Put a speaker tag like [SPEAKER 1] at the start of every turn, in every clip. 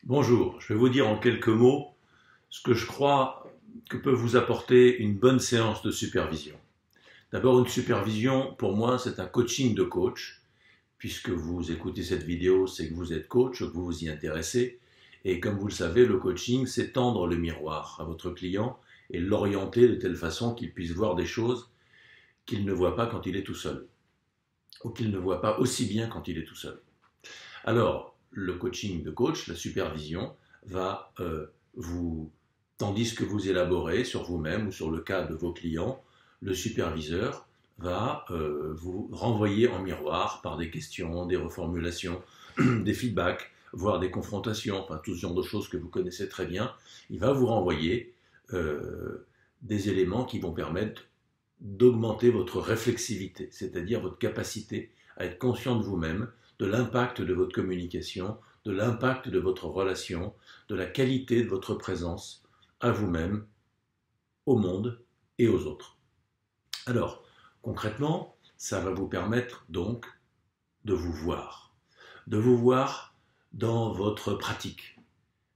[SPEAKER 1] Bonjour, je vais vous dire en quelques mots ce que je crois que peut vous apporter une bonne séance de supervision. D'abord, une supervision, pour moi, c'est un coaching de coach. Puisque vous écoutez cette vidéo, c'est que vous êtes coach, que vous vous y intéressez. Et comme vous le savez, le coaching, c'est tendre le miroir à votre client et l'orienter de telle façon qu'il puisse voir des choses qu'il ne voit pas quand il est tout seul, ou qu'il ne voit pas aussi bien quand il est tout seul. Alors, le coaching de coach, la supervision, va tandis que vous élaborez sur vous-même ou sur le cas de vos clients, le superviseur va vous renvoyer en miroir par des questions, des reformulations, des feedbacks, voire des confrontations, enfin tout ce genre de choses que vous connaissez très bien. Il va vous renvoyer des éléments qui vont permettre d'augmenter votre réflexivité, c'est-à-dire votre capacité à être conscient de vous-même, de l'impact de votre communication, de l'impact de votre relation, de la qualité de votre présence à vous-même, au monde et aux autres. Alors, concrètement, ça va vous permettre donc de vous voir dans votre pratique.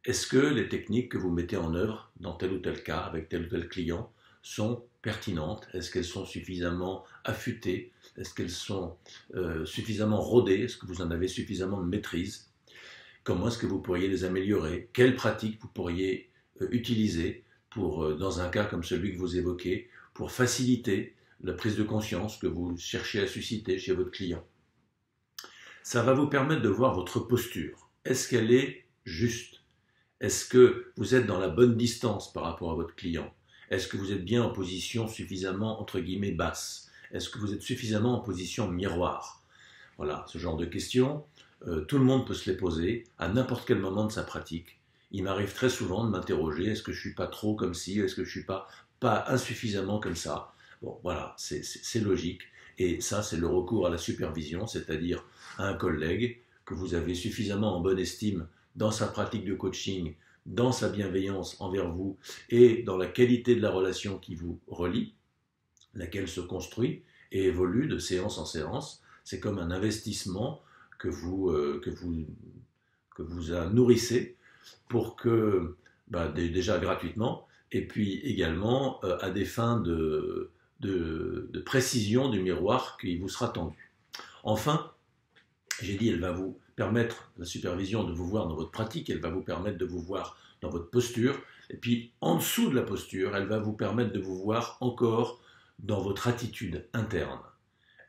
[SPEAKER 1] Est-ce que les techniques que vous mettez en œuvre dans tel ou tel cas, avec tel ou tel client, sont pertinentes? Est-ce qu'elles sont suffisamment affûtées? Est-ce qu'elles sont suffisamment rodées? Est-ce que vous en avez suffisamment de maîtrise? Comment est-ce que vous pourriez les améliorer? Quelles pratiques vous pourriez utiliser pour, dans un cas comme celui que vous évoquez, pour faciliter la prise de conscience que vous cherchez à susciter chez votre client? Ça va vous permettre de voir votre posture. Est-ce qu'elle est juste? Est-ce que vous êtes dans la bonne distance par rapport à votre client? Est-ce que vous êtes bien en position suffisamment, entre guillemets, basse? Est-ce que vous êtes suffisamment en position miroir? Voilà, ce genre de questions, tout le monde peut se les poser à n'importe quel moment de sa pratique. Il m'arrive très souvent de m'interroger, est-ce que je ne suis pas trop comme ci, est-ce que je ne suis pas insuffisamment comme ça? Bon, voilà, c'est logique. Et ça, c'est le recours à la supervision, c'est-à-dire à un collègue que vous avez suffisamment en bonne estime dans sa pratique de coaching, dans sa bienveillance envers vous et dans la qualité de la relation qui vous relie, laquelle se construit et évolue de séance en séance. C'est comme un investissement que vous nourrissez pour que, déjà gratuitement, et puis également à des fins de précision du miroir qui vous sera tendu. Enfin, j'ai dit, elle va vous permettre, la supervision, de vous voir dans votre pratique, elle va vous permettre de vous voir dans votre posture, et puis en dessous de la posture, elle va vous permettre de vous voir encore dans votre attitude interne.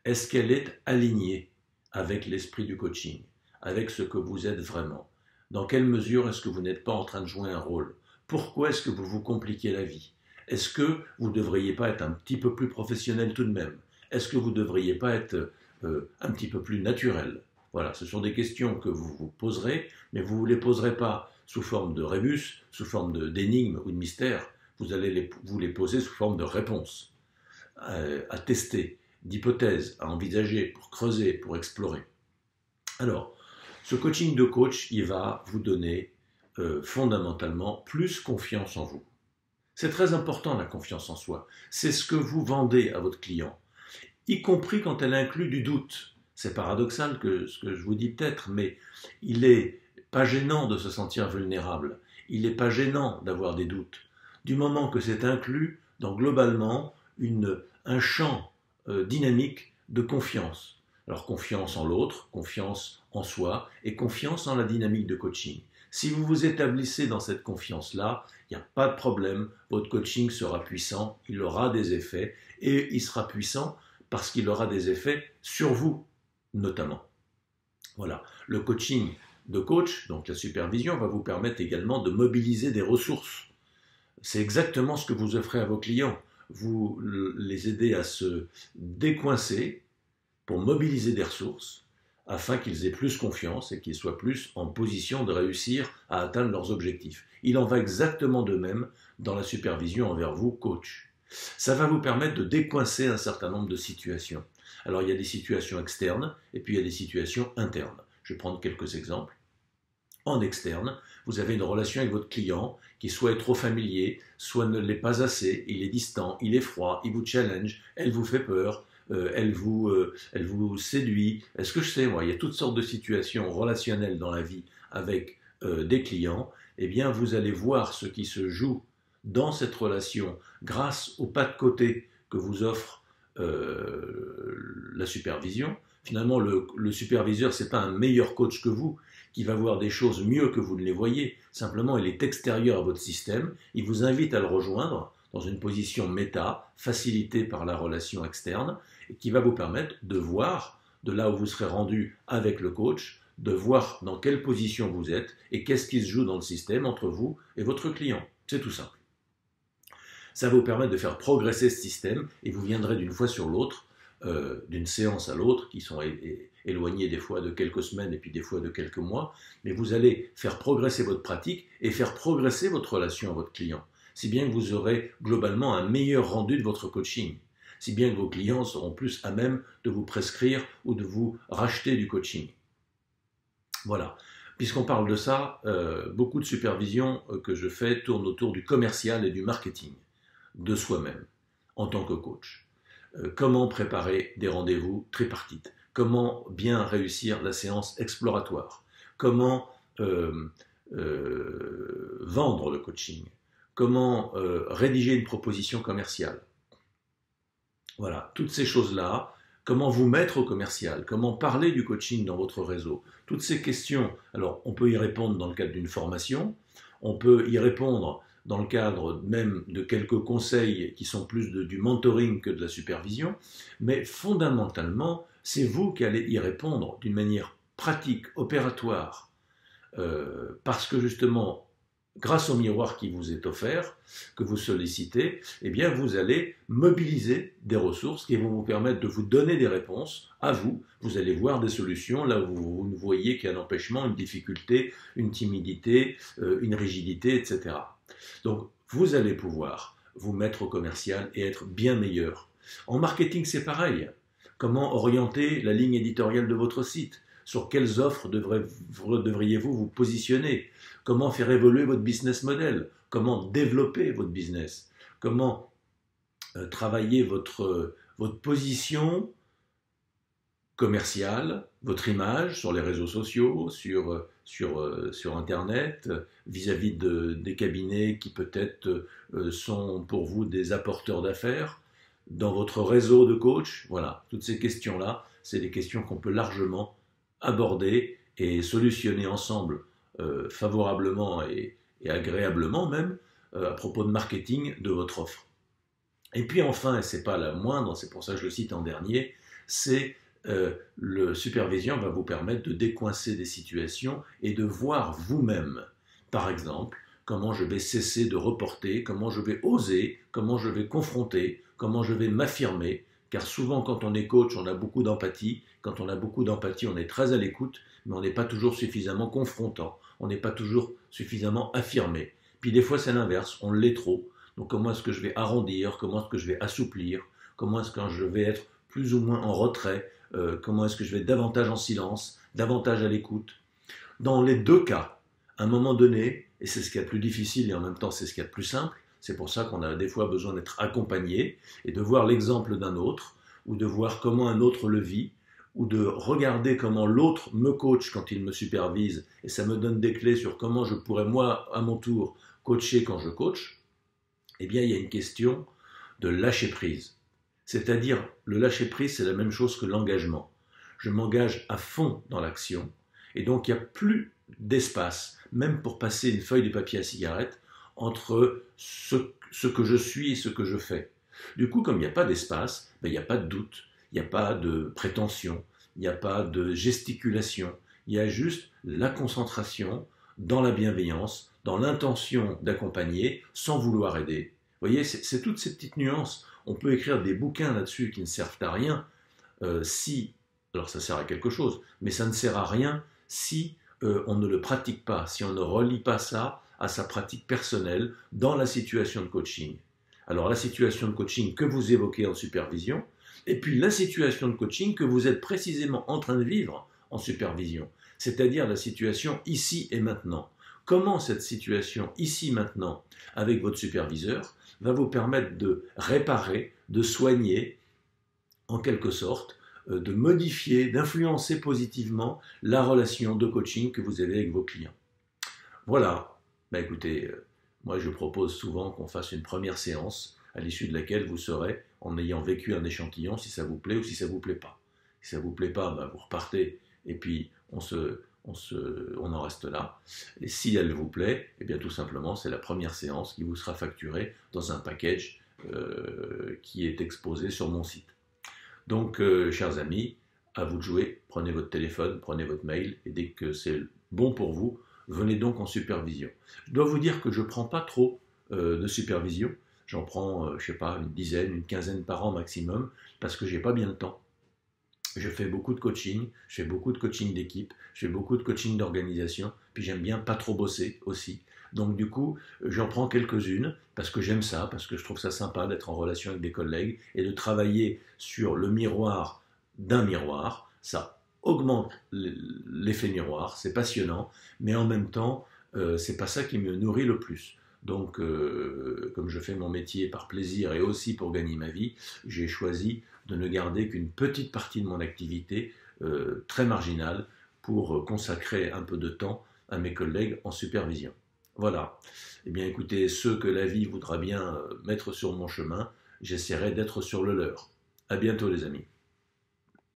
[SPEAKER 1] Est-ce qu'elle est alignée avec l'esprit du coaching, avec ce que vous êtes vraiment? Dans quelle mesure est-ce que vous n'êtes pas en train de jouer un rôle? Pourquoi est-ce que vous vous compliquez la vie? Est-ce que vous ne devriez pas être un petit peu plus professionnel tout de même? Est-ce que vous ne devriez pas être un petit peu plus naturel? Voilà, ce sont des questions que vous vous poserez, mais vous ne vous les poserez pas sous forme de rébus, sous forme d'énigmes ou de mystères. Vous allez vous les poser sous forme de réponses à tester, d'hypothèses à envisager, pour creuser, pour explorer. Alors, ce coaching de coach, il va vous donner fondamentalement plus confiance en vous. C'est très important, la confiance en soi. C'est ce que vous vendez à votre client, y compris quand elle inclut du doute. C'est paradoxal ce que je vous dis peut-être, mais il n'est pas gênant de se sentir vulnérable. Il n'est pas gênant d'avoir des doutes. Du moment que c'est inclus dans globalement un champ dynamique de confiance. Alors confiance en l'autre, confiance en soi et confiance en la dynamique de coaching. Si vous vous établissez dans cette confiance-là, il n'y a pas de problème, votre coaching sera puissant, il aura des effets et il sera puissant parce qu'il aura des effets sur vous, notamment. Voilà, le coaching de coach, donc la supervision, va vous permettre également de mobiliser des ressources. C'est exactement ce que vous offrez à vos clients. Vous les aidez à se décoincer pour mobiliser des ressources afin qu'ils aient plus confiance et qu'ils soient plus en position de réussir à atteindre leurs objectifs. Il en va exactement de même dans la supervision envers vous, coach. Ça va vous permettre de décoincer un certain nombre de situations. Alors il y a des situations externes et puis il y a des situations internes. Je vais prendre quelques exemples. En externe, vous avez une relation avec votre client qui soit est trop familier, soit ne l'est pas assez, il est distant, il est froid, il vous challenge, elle vous fait peur, elle vous séduit. Est-ce que je sais, moi, il y a toutes sortes de situations relationnelles dans la vie avec des clients, eh bien vous allez voir ce qui se joue dans cette relation grâce au pas de côté que vous offre la supervision. Finalement, le superviseur, ce n'est pas un meilleur coach que vous qui va voir des choses mieux que vous ne les voyez. Simplement, il est extérieur à votre système. Il vous invite à le rejoindre dans une position méta, facilitée par la relation externe, et qui va vous permettre de voir, de là où vous serez rendu avec le coach, de voir dans quelle position vous êtes et qu'est-ce qui se joue dans le système entre vous et votre client. C'est tout simple. Ça va vous permettre de faire progresser ce système et vous viendrez d'une fois sur l'autre, d'une séance à l'autre, qui sont éloignées des fois de quelques semaines et puis des fois de quelques mois, mais vous allez faire progresser votre pratique et faire progresser votre relation à votre client, si bien que vous aurez globalement un meilleur rendu de votre coaching, si bien que vos clients seront plus à même de vous prescrire ou de vous racheter du coaching. Voilà. Puisqu'on parle de ça, beaucoup de supervision que je fais tournent autour du commercial et du marketing, de soi-même, en tant que coach. Comment préparer des rendez-vous tripartites? Comment bien réussir la séance exploratoire? Comment vendre le coaching? Comment rédiger une proposition commerciale? Voilà, toutes ces choses-là. Comment vous mettre au commercial? Comment parler du coaching dans votre réseau? Toutes ces questions, alors on peut y répondre dans le cadre d'une formation, on peut y répondre dans le cadre même de quelques conseils qui sont plus du mentoring que de la supervision, mais fondamentalement, c'est vous qui allez y répondre d'une manière pratique, opératoire, parce que justement, grâce au miroir qui vous est offert, que vous sollicitez, eh bien vous allez mobiliser des ressources qui vont vous permettre de vous donner des réponses à vous. Vous allez voir des solutions là où vous voyez qu'il y a un empêchement, une difficulté, une timidité, une rigidité, etc. Donc vous allez pouvoir vous mettre au commercial et être bien meilleur. En marketing, c'est pareil. Comment orienter la ligne éditoriale de votre site? Sur quelles offres devriez-vous vous positionner? Comment faire évoluer votre business model? Comment développer votre business? Comment travailler votre position commerciale, votre image sur les réseaux sociaux, sur Internet, vis-à-vis des cabinets qui peut-être sont pour vous des apporteurs d'affaires, dans votre réseau de coach? Voilà, toutes ces questions-là, c'est des questions qu'on peut largement aborder et solutionner ensemble favorablement et agréablement même à propos de marketing de votre offre. Et puis enfin, et ce n'est pas la moindre, c'est pour ça que je le cite en dernier, c'est le supervision va vous permettre de décoincer des situations et de voir vous-même, par exemple, comment je vais cesser de reporter, comment je vais oser, comment je vais confronter, comment je vais m'affirmer, car souvent quand on est coach, on a beaucoup d'empathie, quand on a beaucoup d'empathie, on est très à l'écoute, mais on n'est pas toujours suffisamment confrontant, on n'est pas toujours suffisamment affirmé. Puis des fois c'est l'inverse, on l'est trop, donc comment est-ce que je vais arrondir, comment est-ce que je vais assouplir, comment est-ce que je vais être plus ou moins en retrait, comment est-ce que je vais être davantage en silence, davantage à l'écoute. Dans les deux cas, à un moment donné, et c'est ce qu'il y a de plus difficile et en même temps c'est ce qu'il y a de plus simple, c'est pour ça qu'on a des fois besoin d'être accompagné et de voir l'exemple d'un autre, ou de voir comment un autre le vit, ou de regarder comment l'autre me coach quand il me supervise, et ça me donne des clés sur comment je pourrais moi, à mon tour, coacher quand je coach. Eh bien, il y a une question de lâcher prise. C'est-à-dire, le lâcher prise, c'est la même chose que l'engagement. Je m'engage à fond dans l'action, et donc il n'y a plus d'espace, même pour passer une feuille de papier à cigarette, entre ce que je suis et ce que je fais. Du coup, comme il n'y a pas d'espace, il n'y a pas de doute, il n'y a pas de prétention, il n'y a pas de gesticulation, il y a juste la concentration dans la bienveillance, dans l'intention d'accompagner, sans vouloir aider. Vous voyez, c'est toutes ces petites nuances. On peut écrire des bouquins là-dessus qui ne servent à rien alors ça sert à quelque chose, mais ça ne sert à rien si on ne le pratique pas, si on ne relie pas ça à sa pratique personnelle dans la situation de coaching. Alors la situation de coaching que vous évoquez en supervision, et puis la situation de coaching que vous êtes précisément en train de vivre en supervision, c'est-à-dire la situation ici et maintenant. Comment cette situation ici maintenant avec votre superviseur va vous permettre de réparer, de soigner, en quelque sorte, de modifier, d'influencer positivement la relation de coaching que vous avez avec vos clients. Voilà. Bah écoutez, moi je propose souvent qu'on fasse une première séance à l'issue de laquelle vous saurez, en ayant vécu un échantillon, si ça vous plaît ou si ça vous plaît pas. Si ça vous plaît pas, bah, vous repartez et puis on en reste là. Et si elle vous plaît, eh bien tout simplement c'est la première séance qui vous sera facturée dans un package qui est exposé sur mon site. Donc, chers amis, à vous de jouer. Prenez votre téléphone, prenez votre mail, et dès que c'est bon pour vous, venez donc en supervision. Je dois vous dire que je ne prends pas trop de supervision. J'en prends, je ne sais pas, une dizaine, une quinzaine par an maximum, parce que j'ai pas bien le temps. Je fais beaucoup de coaching, je fais beaucoup de coaching d'équipe, je fais beaucoup de coaching d'organisation, puis j'aime bien pas trop bosser aussi. Donc du coup, j'en prends quelques-unes parce que j'aime ça, parce que je trouve ça sympa d'être en relation avec des collègues et de travailler sur le miroir d'un miroir. Ça augmente l'effet miroir, c'est passionnant, mais en même temps, c'est pas ça qui me nourrit le plus. Donc, comme je fais mon métier par plaisir et aussi pour gagner ma vie, j'ai choisi de ne garder qu'une petite partie de mon activité, très marginale, pour consacrer un peu de temps à mes collègues en supervision. Voilà. Eh bien, écoutez, ceux que la vie voudra bien mettre sur mon chemin, j'essaierai d'être sur le leur. À bientôt, les amis.